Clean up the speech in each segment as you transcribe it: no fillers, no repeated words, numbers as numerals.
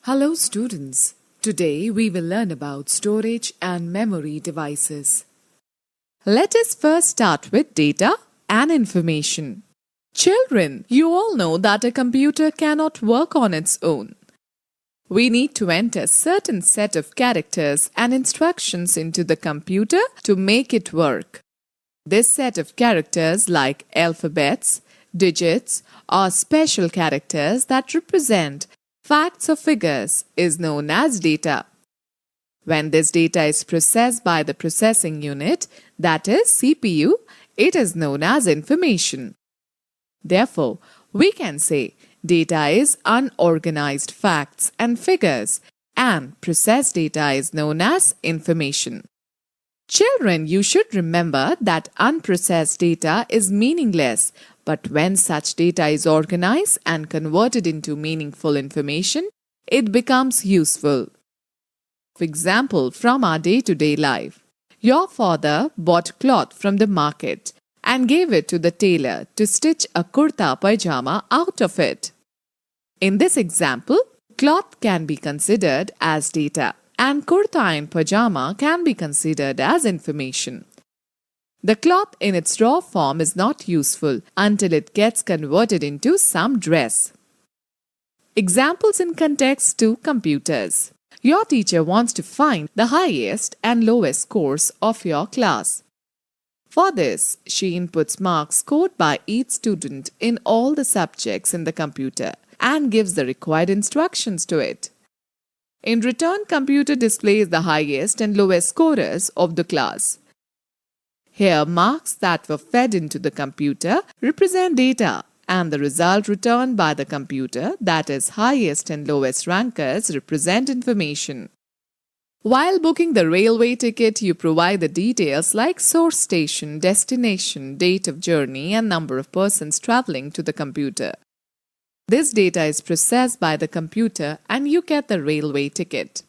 Hello students. Today we will learn about storage and memory devices. Let us first start with data and information. Children, you all know that a computer cannot work on its own. We need to enter certain set of characters and instructions into the computer to make it work. This set of characters like alphabets, digits, or special characters that represent facts or figures is known as data. When this data is processed by the processing unit, that is CPU, it is known as information. Therefore, we can say data is unorganized facts and figures, and processed data is known as information. Children, you should remember that unprocessed data is meaningless, but when such data is organized and converted into meaningful information, it becomes useful. For example, from our day-to-day life, your father bought cloth from the market and gave it to the tailor to stitch a kurta pajama out of it. In this example, cloth can be considered as data, and kurta and pajama can be considered as information. The cloth in its raw form is not useful until it gets converted into some dress. Examples in context to computers. Your teacher wants to find the highest and lowest scores of your class. For this, she inputs marks scored by each student in all the subjects in the computer and gives the required instructions to it. In return, computer displays the highest and lowest scorers of the class. Here, marks that were fed into the computer represent data, and the result returned by the computer, that is highest and lowest rankers, represent information. While booking the railway ticket, you provide the details like source station, destination, date of journey, and number of persons traveling to the computer. This data is processed by the computer and you get the railway ticket.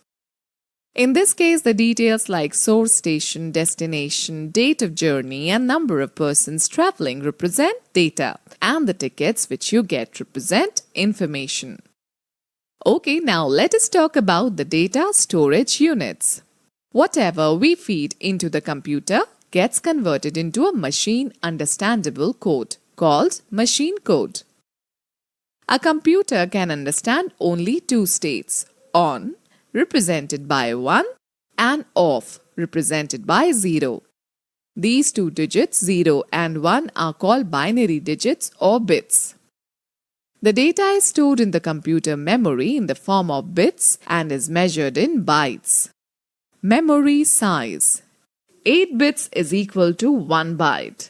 In this case, the details like source station, destination, date of journey, and number of persons traveling represent data, and the tickets which you get represent information. Okay, now let us talk about the data storage units. Whatever we feed into the computer gets converted into a machine understandable code called machine code. A computer can understand only two states, on, represented by 1, and off, represented by 0. These two digits, 0 and 1, are called binary digits or bits. The data is stored in the computer memory in the form of bits and is measured in bytes. Memory size. 8 bits is equal to 1 byte.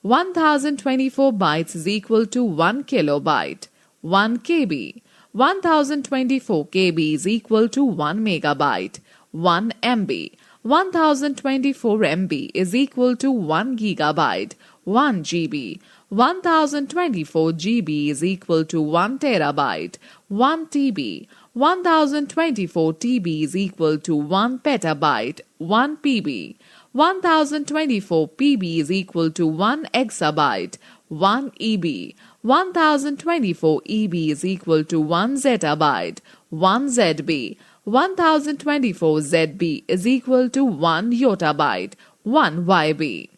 1024 bytes is equal to 1 kilobyte, 1 KB. 1024 KB is equal to 1 megabyte, 1 MB. 1024 MB is equal to 1 gigabyte, 1 GB. 1024 GB is equal to 1 terabyte, 1 TB. 1024 TB is equal to 1 petabyte, 1 PB. 1024 PB is equal to 1 exabyte, 1 EB. 1024 EB is equal to 1 zettabyte, 1 ZB. 1024 ZB is equal to 1 yottabyte, 1 YB.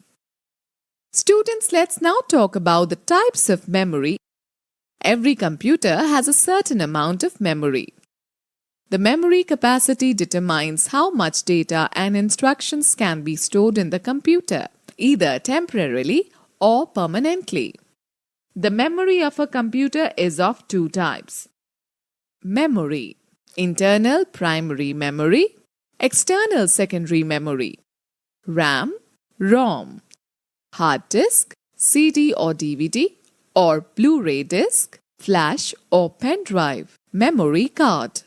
Students, let's now talk about the types of memory. Every computer has a certain amount of memory. The memory capacity determines how much data and instructions can be stored in the computer, either temporarily or permanently. The memory of a computer is of two types. Memory: internal primary memory, external secondary memory. RAM, ROM. Hard disk, CD or DVD, or Blu-ray disc, flash or pen drive, memory card.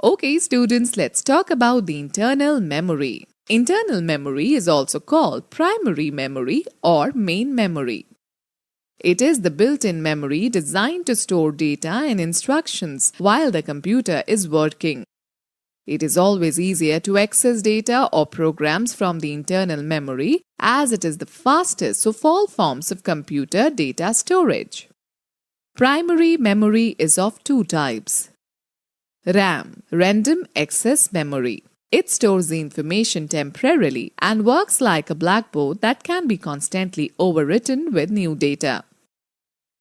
Okay students, let's talk about the internal memory. Internal memory is also called primary memory or main memory. It is the built-in memory designed to store data and instructions while the computer is working. It is always easier to access data or programs from the internal memory as it is the fastest of all forms of computer data storage. Primary memory is of two types. RAM, Random Access Memory. It stores the information temporarily and works like a blackboard that can be constantly overwritten with new data.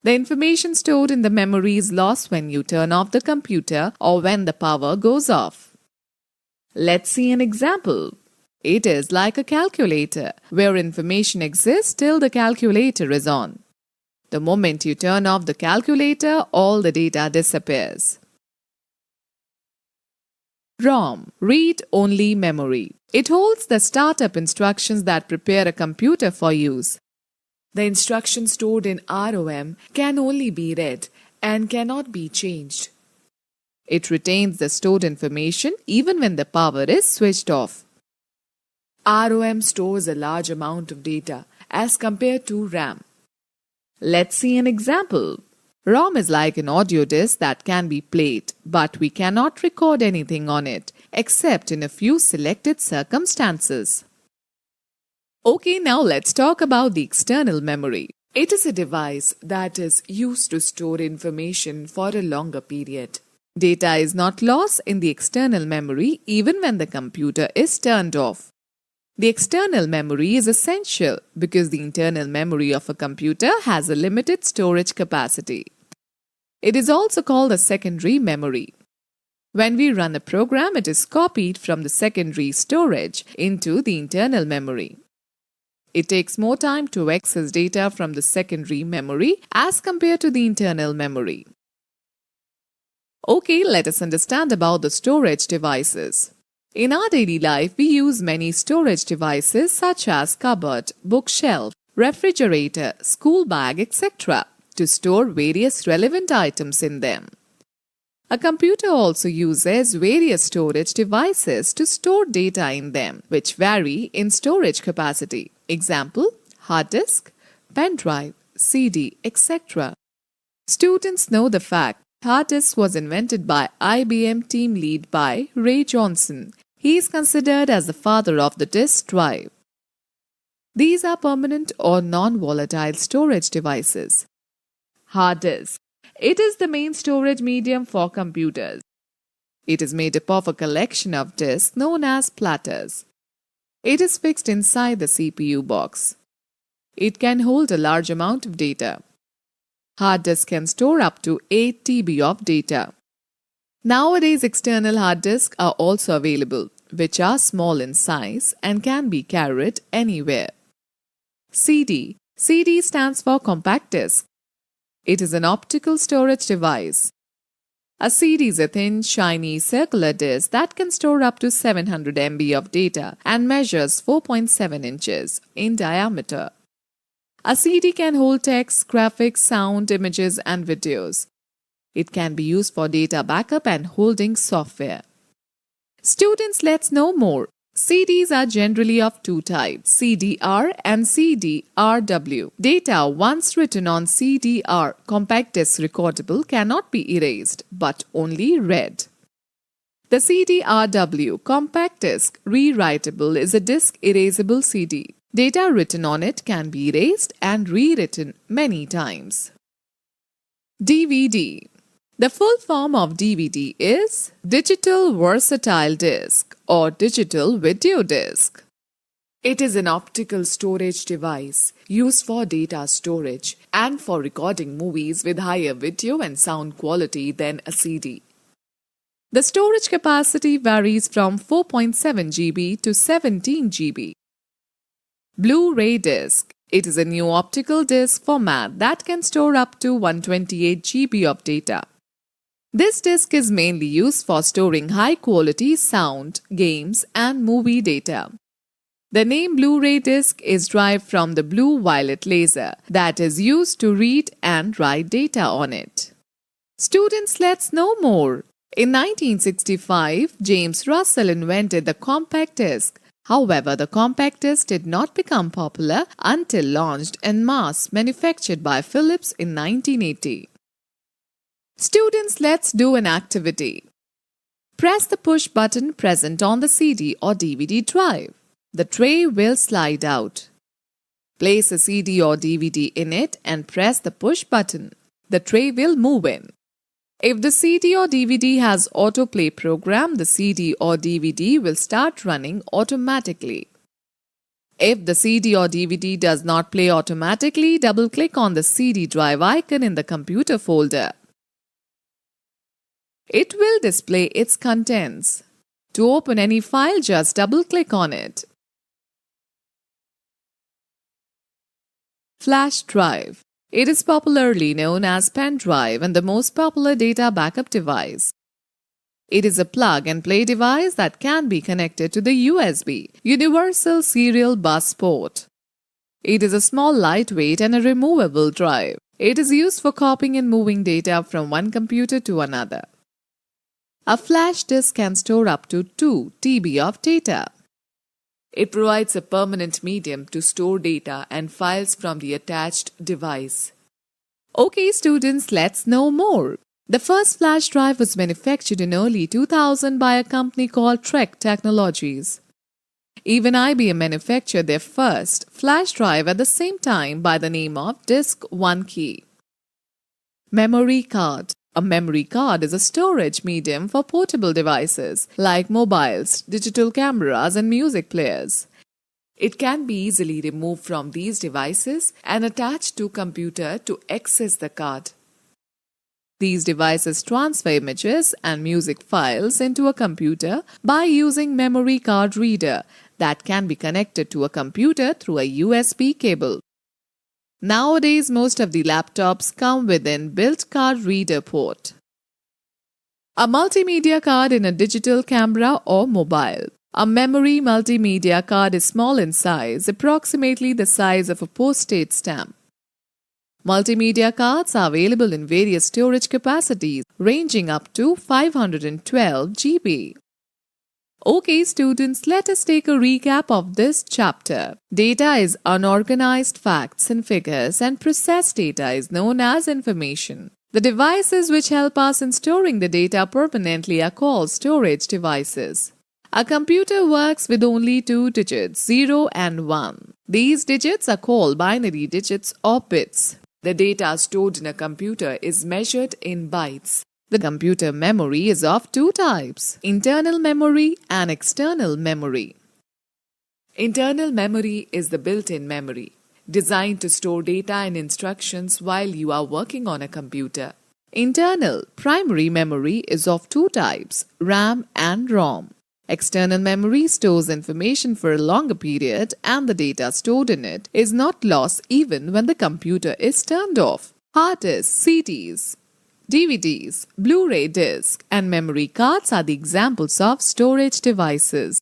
The information stored in the memory is lost when you turn off the computer or when the power goes off. Let's see an example. It is like a calculator, where information exists till the calculator is on. The moment you turn off the calculator, all the data disappears. ROM, Read-Only Memory. It holds the startup instructions that prepare a computer for use. The instructions stored in ROM can only be read and cannot be changed. It retains the stored information even when the power is switched off. ROM stores a large amount of data as compared to RAM. Let's see an example. ROM is like an audio disc that can be played, but we cannot record anything on it, except in a few selected circumstances. Okay, now let's talk about the external memory. It is a device that is used to store information for a longer period. Data is not lost in the external memory even when the computer is turned off. The external memory is essential because the internal memory of a computer has a limited storage capacity. It is also called a secondary memory. When we run a program, it is copied from the secondary storage into the internal memory. It takes more time to access data from the secondary memory as compared to the internal memory. Okay, let us understand about the storage devices. In our daily life, we use many storage devices such as cupboard, bookshelf, refrigerator, school bag, etc. to store various relevant items in them. A computer also uses various storage devices to store data in them, which vary in storage capacity. Example, hard disk, pen drive, CD, etc. Students know the fact hard disk was invented by IBM team lead by Ray Johnson. He is considered as the father of the disk drive. These are permanent or non-volatile storage devices. Hard disk. It is the main storage medium for computers. It is made up of a collection of disks known as platters. It is fixed inside the CPU box. It can hold a large amount of data. Hard disk can store up to 8 TB of data. Nowadays, external hard disks are also available, which are small in size and can be carried anywhere. CD. CD stands for compact disc. It is an optical storage device. A CD is a thin, shiny, circular disc that can store up to 700 MB of data and measures 4.7 inches in diameter. A CD can hold text, graphics, sound, images, and videos. It can be used for data backup and holding software. Students, let's know more. CDs are generally of two types, CDR and CDRW. Data once written on CDR, compact disc recordable, cannot be erased, but only read. The CDRW, compact disc rewritable, is a disc erasable CD. Data written on it can be erased and rewritten many times. DVD. The full form of DVD is Digital Versatile Disc or Digital Video Disc. It is an optical storage device used for data storage and for recording movies with higher video and sound quality than a CD. The storage capacity varies from 4.7 GB to 17 GB. Blu-ray disc. It is a new optical disc format that can store up to 128 GB of data. This disc is mainly used for storing high-quality sound, games, and movie data. The name Blu-ray disc is derived from the blue-violet laser that is used to read and write data on it. Students, let's know more. In 1965, James Russell invented the compact disc. However, the compact disc did not become popular until launched en masse manufactured by Philips in 1980. Students, let's do an activity. Press the push button present on the CD or DVD drive. The tray will slide out. Place a CD or DVD in it and press the push button. The tray will move in. If the CD or DVD has autoplay program, the CD or DVD will start running automatically. If the CD or DVD does not play automatically, double-click on the CD drive icon in the computer folder. It will display its contents. To open any file, just double-click on it. Flash drive. It is popularly known as pen drive and the most popular data backup device. It is a plug-and-play device that can be connected to the USB, Universal Serial Bus port. It is a small, lightweight and a removable drive. It is used for copying and moving data from one computer to another. A flash disk can store up to 2 TB of data. It provides a permanent medium to store data and files from the attached device. Okay students, let's know more. The first flash drive was manufactured in early 2000 by a company called Trek Technologies. Even IBM manufactured their first flash drive at the same time by the name of Disk 1 Key. Memory card. A memory card is a storage medium for portable devices like mobiles, digital cameras, and music players. It can be easily removed from these devices and attached to a computer to access the card. These devices transfer images and music files into a computer by using memory card reader that can be connected to a computer through a USB cable. Nowadays, most of the laptops come with an inbuilt card reader port. A multimedia card in a digital camera or mobile. A memory multimedia card is small in size, approximately the size of a postage stamp. Multimedia cards are available in various storage capacities, ranging up to 512 GB. Okay students, let us take a recap of this chapter. Data is unorganized facts and figures, and processed data is known as information. The devices which help us in storing the data permanently are called storage devices. A computer works with only 2 digits, 0 and 1. These digits are called binary digits or bits. The data stored in a computer is measured in bytes. The computer memory is of 2 types, internal memory and external memory. Internal memory is the built-in memory, designed to store data and instructions while you are working on a computer. Internal primary memory is of 2 types, RAM and ROM. External memory stores information for a longer period and the data stored in it is not lost even when the computer is turned off. Hard disks, CDs, DVDs, Blu-ray discs, and memory cards are the examples of storage devices.